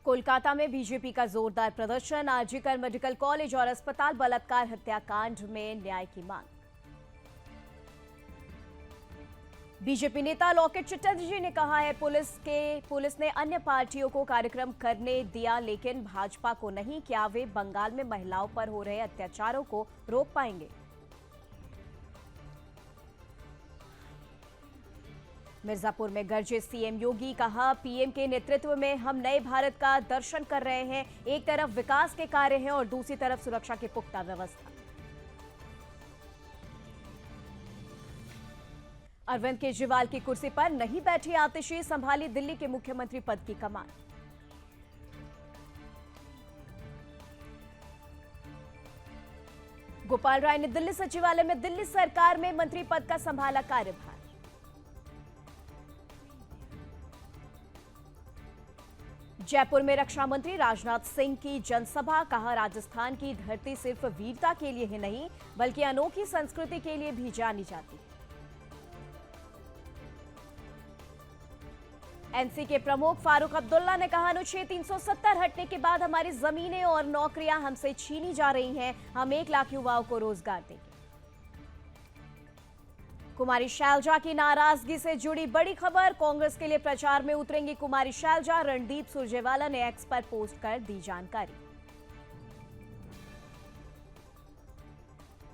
कोलकाता में बीजेपी का जोरदार प्रदर्शन। आरजीकर मेडिकल कॉलेज और अस्पताल बलात्कार हत्याकांड में न्याय की मांग। बीजेपी नेता लॉकेट चटर्जी ने कहा है पुलिस ने अन्य पार्टियों को कार्यक्रम करने दिया लेकिन भाजपा को नहीं। क्या वे बंगाल में महिलाओं पर हो रहे अत्याचारों को रोक पाएंगे? मिर्जापुर में गरजे सीएम योगी। कहा, पीएम के नेतृत्व में हम नए भारत का दर्शन कर रहे हैं। एक तरफ विकास के कार्य हैं और दूसरी तरफ सुरक्षा की पुख्ता व्यवस्था। अरविंद केजरीवाल की कुर्सी पर नहीं बैठी आतिशी, संभाली दिल्ली के मुख्यमंत्री पद की कमान। गोपाल राय ने दिल्ली सचिवालय में दिल्ली सरकार में मंत्री पद का संभाला कार्यभार। जयपुर में रक्षा मंत्री राजनाथ सिंह की जनसभा। कहा, राजस्थान की धरती सिर्फ वीरता के लिए ही नहीं बल्कि अनोखी संस्कृति के लिए भी जानी जाती है। एनसी के प्रमुख फारूक अब्दुल्ला ने कहा, अनुच्छेद 370 हटने के बाद हमारी जमीनें और नौकरियां हमसे छीनी जा रही हैं। हम 1 लाख युवाओं को रोजगार देंगे। कुमारी शैलजा की नाराजगी से जुड़ी बड़ी खबर। कांग्रेस के लिए प्रचार में उतरेंगी कुमारी शैलजा। रणदीप सुरजेवाला ने एक्स पर पोस्ट कर दी जानकारी।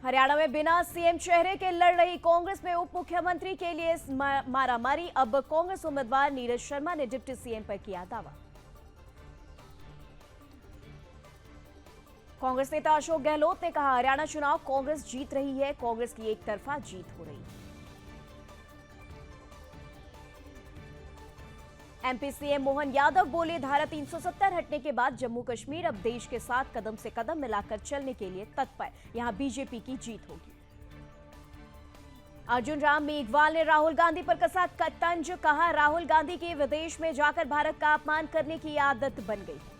हरियाणा में बिना सीएम चेहरे के लड़ रही कांग्रेस में उप मुख्यमंत्री के लिए मारामारी। अब कांग्रेस उम्मीदवार नीरज शर्मा ने डिप्टी सीएम पर किया दावा। कांग्रेस नेता अशोक गहलोत ने कहा, हरियाणा चुनाव कांग्रेस जीत रही है। कांग्रेस की एक तरफा जीत हो रही है। एमपी सीएम मोहन यादव बोले, धारा 370 हटने के बाद जम्मू कश्मीर अब देश के साथ कदम से कदम मिलाकर चलने के लिए तत्पर। यहां बीजेपी की जीत होगी। अर्जुन राम मेघवाल ने राहुल गांधी पर कसा तंज। कहा, राहुल गांधी की विदेश में जाकर भारत का अपमान करने की आदत बन गई है।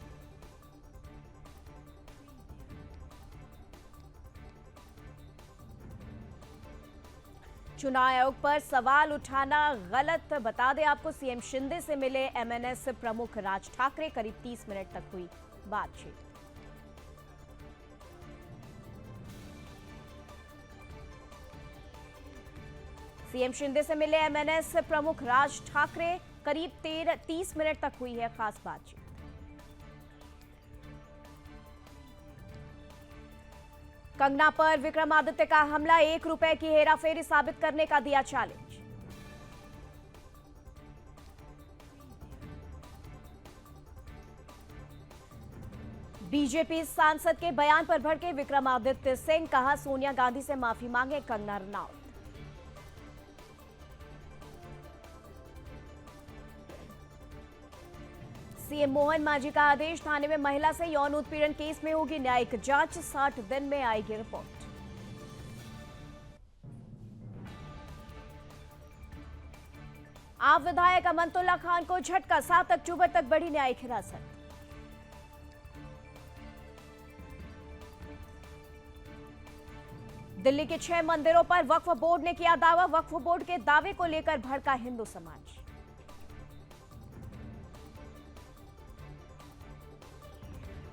चुनाव आयोग पर सवाल उठाना गलत, बता दें आपको। सीएम शिंदे से मिले एमएनएस प्रमुख राज ठाकरे। करीब 30 मिनट तक हुई बातचीत। सीएम शिंदे से मिले एमएनएस प्रमुख राज ठाकरे। करीब 30 मिनट तक हुई है खास बातचीत। कंगना पर विक्रमादित्य का हमला। 1 रुपए की हेराफेरी साबित करने का दिया चैलेंज। बीजेपी सांसद के बयान पर भड़के विक्रमादित्य सिंह। कहा, सोनिया गांधी से माफी मांगे कंगना रनौत। सीएम मोहन मांझी का आदेश, थाने में महिला से यौन उत्पीड़न केस में होगी न्यायिक जांच। 60 दिन में आएगी रिपोर्ट। आप विधायक अमनतुल्ला खान को झटका। 7 अक्टूबर तक बढ़ी न्यायिक हिरासत। दिल्ली के 6 मंदिरों पर वक्फ बोर्ड ने किया दावा। वक्फ बोर्ड के दावे को लेकर भड़का हिंदू समाज।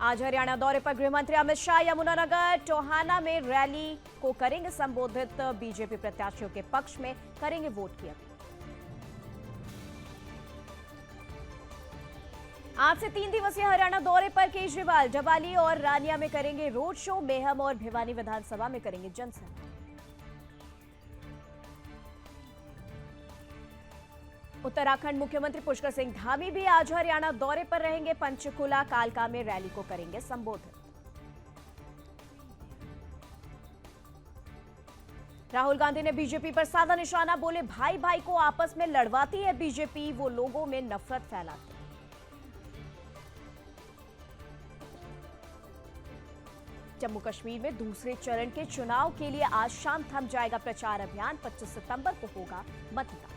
आज हरियाणा दौरे पर गृहमंत्री अमित शाह यमुनानगर टोहाना में रैली को करेंगे संबोधित। बीजेपी प्रत्याशियों के पक्ष में करेंगे वोट की अपील। आज से 3 दिवसीय हरियाणा दौरे पर केजरीवाल डबाली और रानिया में करेंगे रोड शो। मेहम और भिवानी विधानसभा में करेंगे जनसभा। उत्तराखंड मुख्यमंत्री पुष्कर सिंह धामी भी आज हरियाणा दौरे पर रहेंगे। पंचकुला कालका में रैली को करेंगे संबोधित। राहुल गांधी ने बीजेपी पर साधा निशाना। बोले, भाई भाई को आपस में लड़वाती है बीजेपी, वो लोगों में नफरत फैलाती है। जम्मू कश्मीर में दूसरे चरण के चुनाव के लिए आज शाम थम जाएगा प्रचार अभियान। 25 सितंबर को होगा मतदान।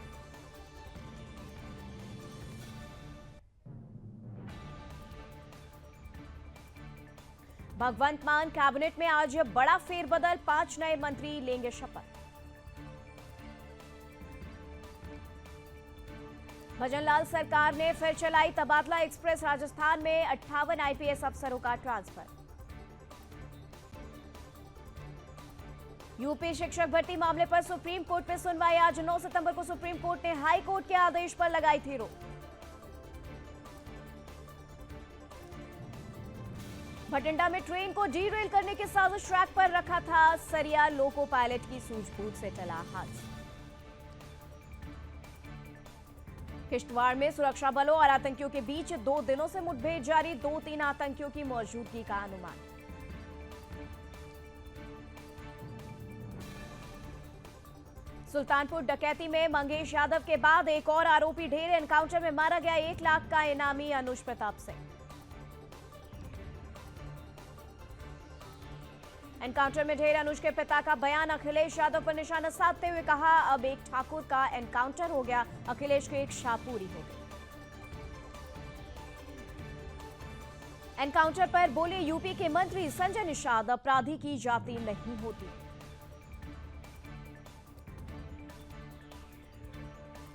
भगवंत मान कैबिनेट में आज बड़ा फेरबदल। 5 नए मंत्री लेंगे शपथ। भजनलाल सरकार ने फिर चलाई तबादला एक्सप्रेस। राजस्थान में 58 आईपीएस अफसरों का ट्रांसफर। यूपी शिक्षक भर्ती मामले पर सुप्रीम कोर्ट में सुनवाई। आज 9 सितंबर को सुप्रीम कोर्ट ने हाई कोर्ट के आदेश पर लगाई थी रोक। भटिंडा में ट्रेन को डीरेल करने की साजिश। ट्रैक पर रखा था सरिया। लोको पायलट की सूझबूझ से टला हादसा। किश्तवाड़ में सुरक्षा बलों और आतंकियों के बीच 2 दिनों से मुठभेड़ जारी। 2-3 आतंकियों की मौजूदगी का अनुमान। सुल्तानपुर डकैती में मंगेश यादव के बाद एक और आरोपी ढेर। एनकाउंटर में मारा गया 1 लाख का इनामी अनुज प्रताप सिंह। एनकाउंटर में ढेर अनुज के पिता का बयान। अखिलेश यादव पर निशाना साधते हुए कहा, अब एक ठाकुर का एनकाउंटर हो गया, अखिलेश की एक शाह पूरी हो गई। एनकाउंटर पर बोले यूपी के मंत्री संजय निषाद, अपराधी की जाति नहीं होती।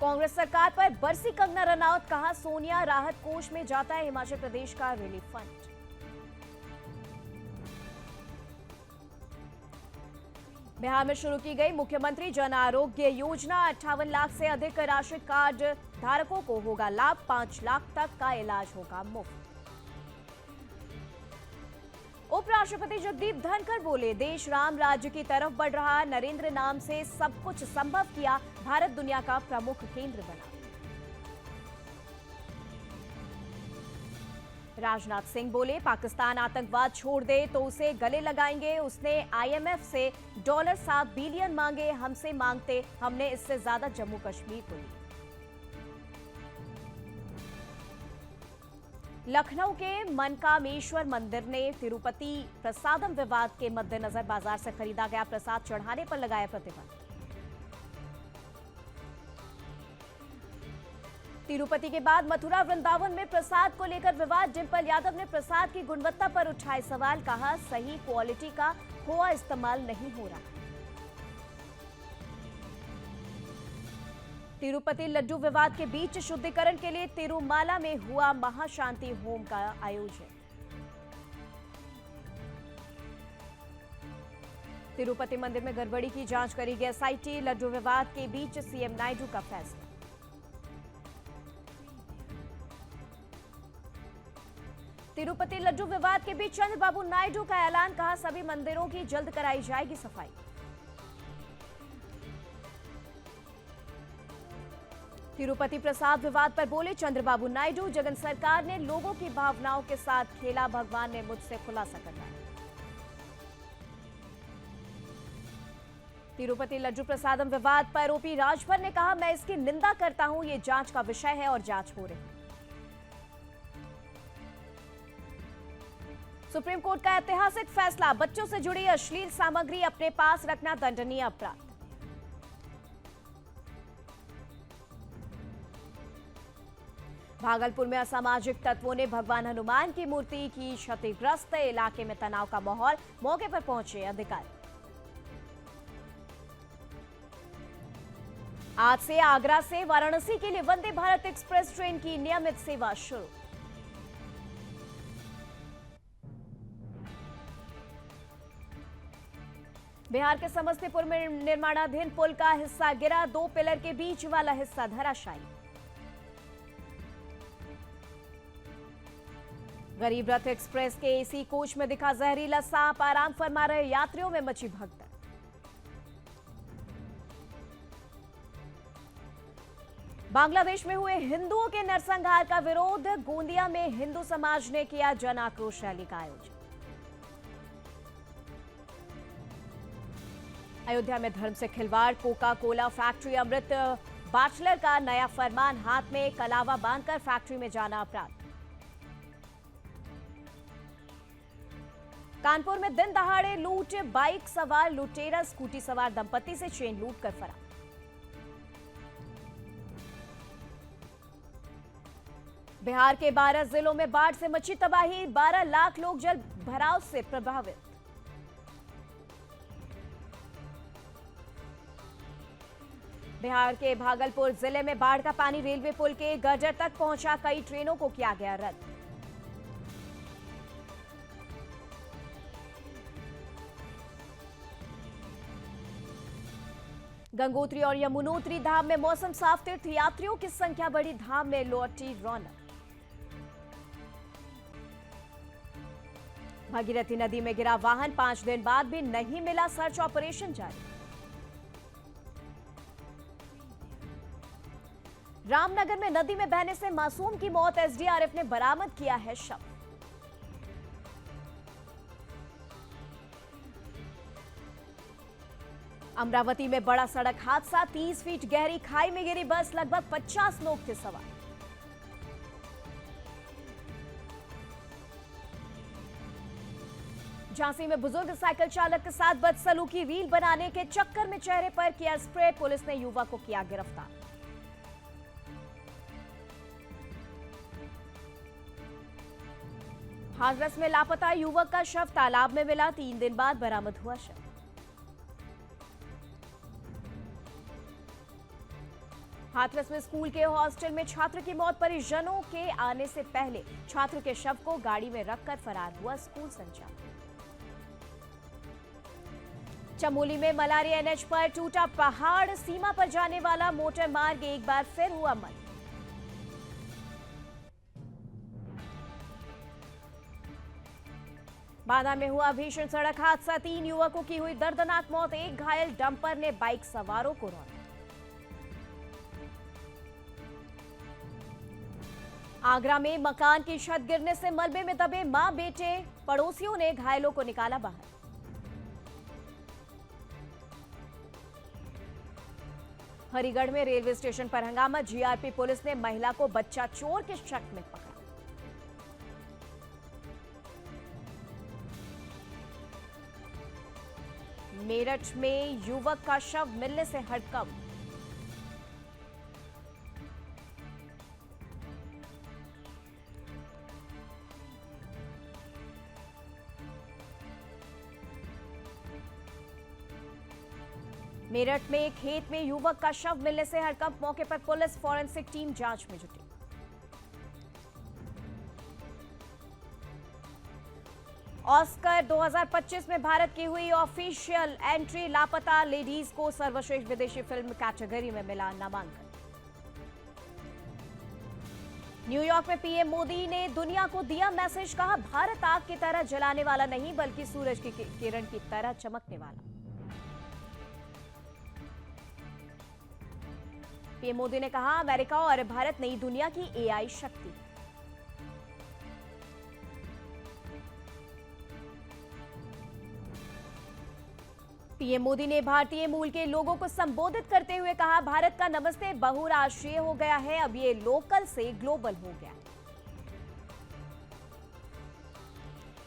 कांग्रेस सरकार पर बरसी कंगना रनौत। कहा, सोनिया राहत कोष में जाता है हिमाचल प्रदेश का रिलीफ फंड। बिहार में शुरू की गई मुख्यमंत्री जन आरोग्य योजना। 58 लाख से अधिक राशन कार्ड धारकों को होगा लाभ। 5 लाख तक का इलाज होगा मुफ्त। उपराष्ट्रपति जगदीप धनखड़ बोले, देश राम राज्य की तरफ बढ़ रहा। नरेंद्र नाम से सब कुछ संभव किया। भारत दुनिया का प्रमुख केंद्र बना। राजनाथ सिंह बोले, पाकिस्तान आतंकवाद छोड़ दे तो उसे गले लगाएंगे। उसने आईएमएफ से $7 बिलियन मांगे, हमसे मांगते हमने इससे ज्यादा जम्मू कश्मीर को दी। लखनऊ के मनकामेश्वर मंदिर ने तिरुपति प्रसादम विवाद के मद्देनजर बाजार से खरीदा गया प्रसाद चढ़ाने पर लगाया प्रतिबंध। तिरुपति के बाद मथुरा वृंदावन में प्रसाद को लेकर विवाद। डिंपल यादव ने प्रसाद की गुणवत्ता पर उठाए सवाल। कहा, सही क्वालिटी का खोआ इस्तेमाल नहीं हो रहा। तिरुपति लड्डू विवाद के बीच शुद्धिकरण के लिए तिरुमाला में हुआ महाशांति होम का आयोजन। तिरुपति मंदिर में गड़बड़ी की जांच करेगी एसआईटी। लड्डू विवाद के बीच सीएम नायडू का फैसला। तिरुपति लड्डू विवाद के बीच चंद्रबाबू नायडू का ऐलान। कहा, सभी मंदिरों की जल्द कराई जाएगी सफाई। तिरुपति प्रसाद विवाद पर बोले चंद्रबाबू नायडू, जगन सरकार ने लोगों की भावनाओं के साथ खेला। भगवान ने मुझसे खुलासा करवाया। तिरुपति लड्डू प्रसादम विवाद पर ओपी राजभर ने कहा, मैं इसकी निंदा करता हूं। यह जांच का विषय है और जांच हो रही। सुप्रीम कोर्ट का ऐतिहासिक फैसला। बच्चों से जुड़ी अश्लील सामग्री अपने पास रखना दंडनीय अपराध। भागलपुर में असामाजिक तत्वों ने भगवान हनुमान की मूर्ति की क्षतिग्रस्त। इलाके में तनाव का माहौल। मौके पर पहुंचे अधिकारी। आज से आगरा से वाराणसी के लिए वंदे भारत एक्सप्रेस ट्रेन की नियमित सेवा शुरू। बिहार के समस्तीपुर में निर्माणाधीन पुल का हिस्सा गिरा। 2 पिलर के बीच वाला हिस्सा धराशायी। गरीब रथ एक्सप्रेस के एसी कोच में दिखा जहरीला सांप। आराम फरमा रहे यात्रियों में मची भगदड़। बांग्लादेश में हुए हिंदुओं के नरसंहार का विरोध। गोंदिया में हिंदू समाज ने किया जन आक्रोश रैली का आयोजन। अयोध्या में धर्म से खिलवाड़। कोका कोला फैक्ट्री अमृत बाटलर का नया फरमान। हाथ में कलावा बांधकर फैक्ट्री में जाना अपराध। कानपुर में दिन दहाड़े लूट। बाइक सवार लुटेरा स्कूटी सवार दंपति से चेन लूट कर फरार। बिहार के 12 जिलों में बाढ़ से मची तबाही। 12 लाख लोग जल भराव से प्रभावित। बिहार के भागलपुर जिले में बाढ़ का पानी रेलवे पुल के गर्डर तक पहुंचा, कई ट्रेनों को किया गया रद्द। गंगोत्री और यमुनोत्री धाम में मौसम साफ, तीर्थ यात्रियों की संख्या बढ़ी, धाम में लौटी रौनक। भागीरथी नदी में गिरा वाहन, 5 दिन बाद भी नहीं मिला, सर्च ऑपरेशन जारी। रामनगर में नदी में बहने से मासूम की मौत, एसडीआरएफ ने बरामद किया है शव। अमरावती में बड़ा सड़क हादसा, 30 फीट गहरी खाई में गिरी बस, लगभग 50 लोग थे सवार। झांसी में बुजुर्ग साइकिल चालक के साथ बदसलूकी, रील बनाने के चक्कर में चेहरे पर किया स्प्रे, पुलिस ने युवक को किया गिरफ्तार। हाथरस में लापता युवक का शव तालाब में मिला, 3 दिन बाद बरामद हुआ शव। हाथरस में स्कूल के हॉस्टल में छात्र की मौत, परिजनों के आने से पहले छात्र के शव को गाड़ी में रखकर फरार हुआ स्कूल संचालक। चमोली में मलारी एनएच पर टूटा पहाड़, सीमा पर जाने वाला मोटर मार्ग एक बार फिर हुआ बंद। बांदा में हुआ भीषण सड़क हादसा, 3 युवकों की हुई दर्दनाक मौत, एक घायल, डंपर ने बाइक सवारों को रौंदा। आगरा में मकान की छत गिरने से मलबे में दबे मां बेटे, पड़ोसियों ने घायलों को निकाला बाहर। हरिगढ़ में रेलवे स्टेशन पर हंगामा, जीआरपी पुलिस ने महिला को बच्चा चोर के शक में पकड़ा। मेरठ में युवक का शव मिलने से हड़कंप। मेरठ में खेत में युवक का शव मिलने से हड़कंप, मौके पर पुलिस, फॉरेंसिक टीम जांच में जुटी। ऑस्कर 2025 में भारत की हुई ऑफिशियल एंट्री, लापता लेडीज को सर्वश्रेष्ठ विदेशी फिल्म कैटेगरी में मिला नामांकन। न्यूयॉर्क में पीएम मोदी ने दुनिया को दिया मैसेज, कहा भारत आग की तरह जलाने वाला नहीं बल्कि सूरज की किरण की तरह चमकने वाला। पीएम मोदी ने कहा अमेरिका और भारत नई दुनिया की एआई शक्ति। पीएम मोदी ने भारतीय मूल के लोगों को संबोधित करते हुए कहा भारत का नमस्ते बहुराष्ट्रीय हो गया है, अब ये लोकल से ग्लोबल हो गया।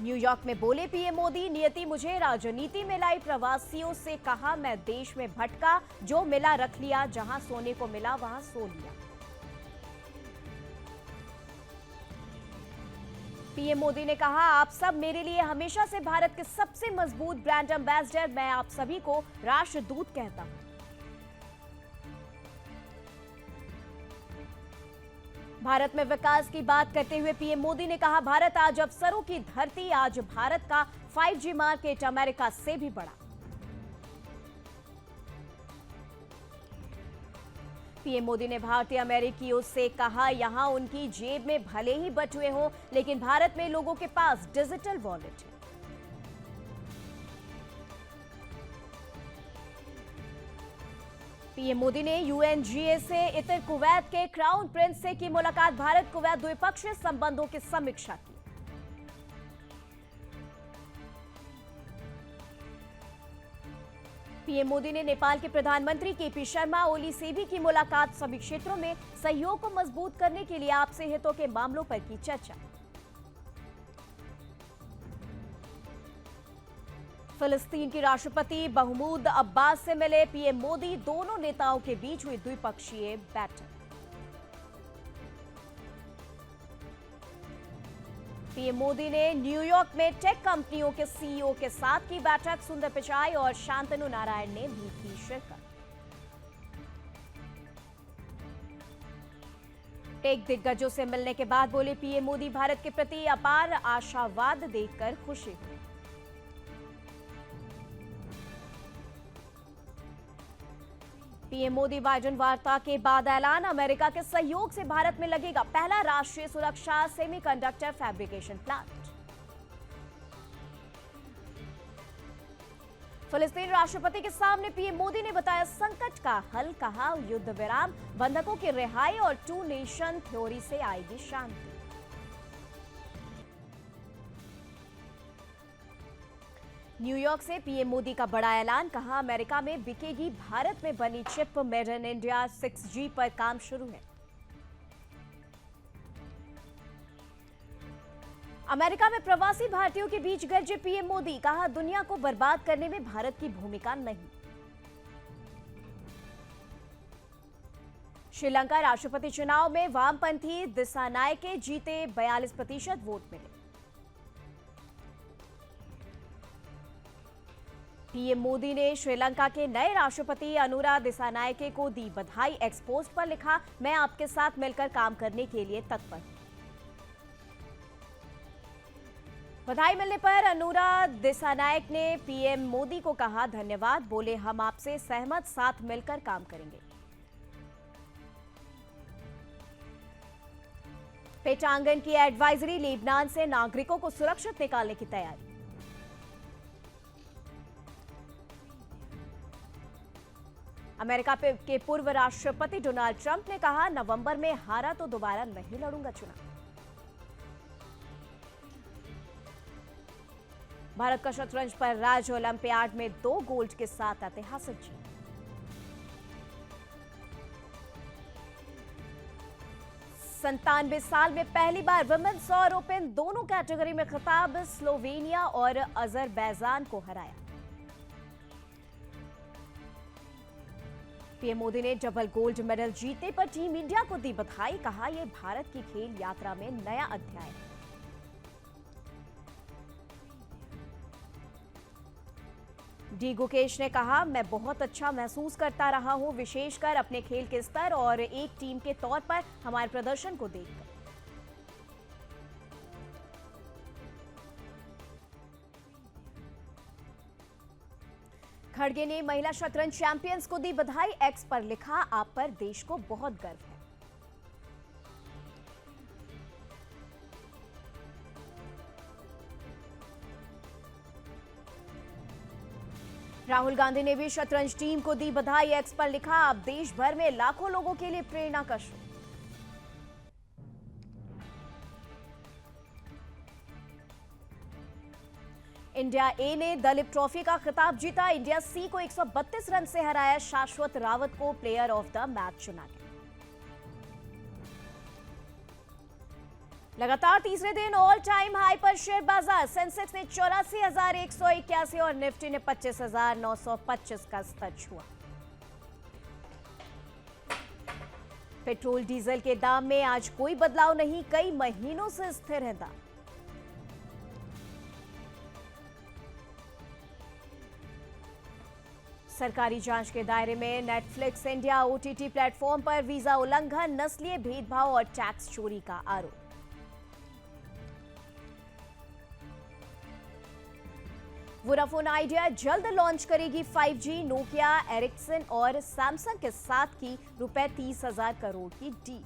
न्यूयॉर्क में बोले पीएम मोदी, नियति मुझे राजनीति में लाई, प्रवासियों से कहा मैं देश में भटका, जो मिला रख लिया, जहां सोने को मिला वहां सो लिया। पीएम मोदी ने कहा आप सब मेरे लिए हमेशा से भारत के सबसे मजबूत ब्रांड एम्बेसडर, मैं आप सभी को राष्ट्रदूत कहता हूं। भारत में विकास की बात करते हुए पीएम मोदी ने कहा भारत आज अवसरों की धरती, आज भारत का 5G मार्केट अमेरिका से भी बड़ा। पीएम मोदी ने भारतीय अमेरिकियों से कहा यहां उनकी जेब में भले ही बटुए हों, लेकिन भारत में लोगों के पास डिजिटल वॉलेट है। पीएम मोदी ने यूएनजीए से इतर कुवैत के क्राउन प्रिंस से की मुलाकात, भारत कुवैत द्विपक्षीय संबंधों की समीक्षा की। पीएम मोदी ने नेपाल के प्रधानमंत्री केपी शर्मा ओली से भी की मुलाकात, सभी क्षेत्रों में सहयोग को मजबूत करने के लिए आपसी हितों के मामलों पर की चर्चा। फिलिस्तीन के राष्ट्रपति महमूद अब्बास से मिले पीएम मोदी, दोनों नेताओं के बीच हुई द्विपक्षीय बैठक। पीएम मोदी ने न्यूयॉर्क में टेक कंपनियों के सीईओ के साथ की बैठक, सुंदर पिचाई और शांतनु नारायण ने भी की शिरकत। टेक दिग्गजों से मिलने के बाद बोले पीएम मोदी, भारत के प्रति अपार आशावाद देखकर खुशी हुई। पीएम मोदी बाइडेन वार्ता के बाद ऐलान, अमेरिका के सहयोग से भारत में लगेगा पहला राष्ट्रीय सुरक्षा सेमीकंडक्टर फैब्रिकेशन प्लांट। फिलिस्तीन राष्ट्रपति के सामने पीएम मोदी ने बताया संकट का हल, कहा युद्ध विराम, बंधकों की रिहाई और टू नेशन थ्योरी से आएगी शांति। न्यूयॉर्क से पीएम मोदी का बड़ा ऐलान, कहा अमेरिका में बिकेगी भारत में बनी chip, made in India 6G पर काम शुरू है। अमेरिका में प्रवासी भारतीयों के बीच गरजे पीएम मोदी, कहा दुनिया को बर्बाद करने में भारत की भूमिका नहीं। श्रीलंका राष्ट्रपति चुनाव में वामपंथी दिसानायके जीते, 42% वोट मिले। पीएम मोदी ने श्रीलंका के नए राष्ट्रपति अनुरा दिसानायके को दी बधाई, एक्स पोस्ट पर लिखा, मैं आपके साथ मिलकर काम करने के लिए तत्पर हूं। बधाई मिलने पर अनुरा दिसानायक ने पीएम मोदी को कहा धन्यवाद, बोले हम आपसे सहमत, साथ मिलकर काम करेंगे। पेटांगन की एडवाइजरी, लेबनान से नागरिकों को सुरक्षित निकालने की तैयारी। अमेरिका के पूर्व राष्ट्रपति डोनाल्ड ट्रंप ने कहा नवंबर में हारा तो दोबारा नहीं लड़ूंगा चुनाव। भारत का शतरंज पर राज्य ओलंपियाड में 2 गोल्ड के साथ ऐतिहासिक जीत। संतानवे साल में पहली बार वुमेन्स और ओपन दोनों कैटेगरी में खिताब, स्लोवेनिया और अजरबैजान को हराया। पीएम मोदी ने डबल गोल्ड मेडल जीतने पर टीम इंडिया को दी बधाई, कहा यह भारत की खेल यात्रा में नया अध्याय है। डी गुकेश ने कहा मैं बहुत अच्छा महसूस करता रहा हूं, विशेषकर अपने खेल के स्तर और एक टीम के तौर पर हमारे प्रदर्शन को देखकर। खड़गे ने महिला शतरंज चैंपियंस को दी बधाई, एक्स पर लिखा आप पर देश को बहुत गर्व है। राहुल गांधी ने भी शतरंज टीम को दी बधाई, एक्स पर लिखा आप देश भर में लाखों लोगों के लिए प्रेरणा का स्रोत। इंडिया ए ने दलीप ट्रॉफी का खिताब जीता, इंडिया सी को 132 रन से हराया, शाश्वत रावत को प्लेयर ऑफ द मैच चुना गया। लगातार तीसरे दिन ऑल टाइम हाई पर शेयर बाजार, सेंसेक्स ने 84,181 और निफ्टी ने 25,925 का स्तर छुआ। पेट्रोल डीजल के दाम में आज कोई बदलाव नहीं, कई महीनों से स्थिर है दाम। सरकारी जांच के दायरे में नेटफ्लिक्स इंडिया ओटीटी प्लेटफॉर्म पर वीजा उल्लंघन, नस्लीय भेदभाव और टैक्स चोरी का आरोप। वोडाफोन आइडिया जल्द लॉन्च करेगी 5G, नोकिया, एरिक्सन और सैमसंग के साथ की ₹30,000 करोड़ की डील।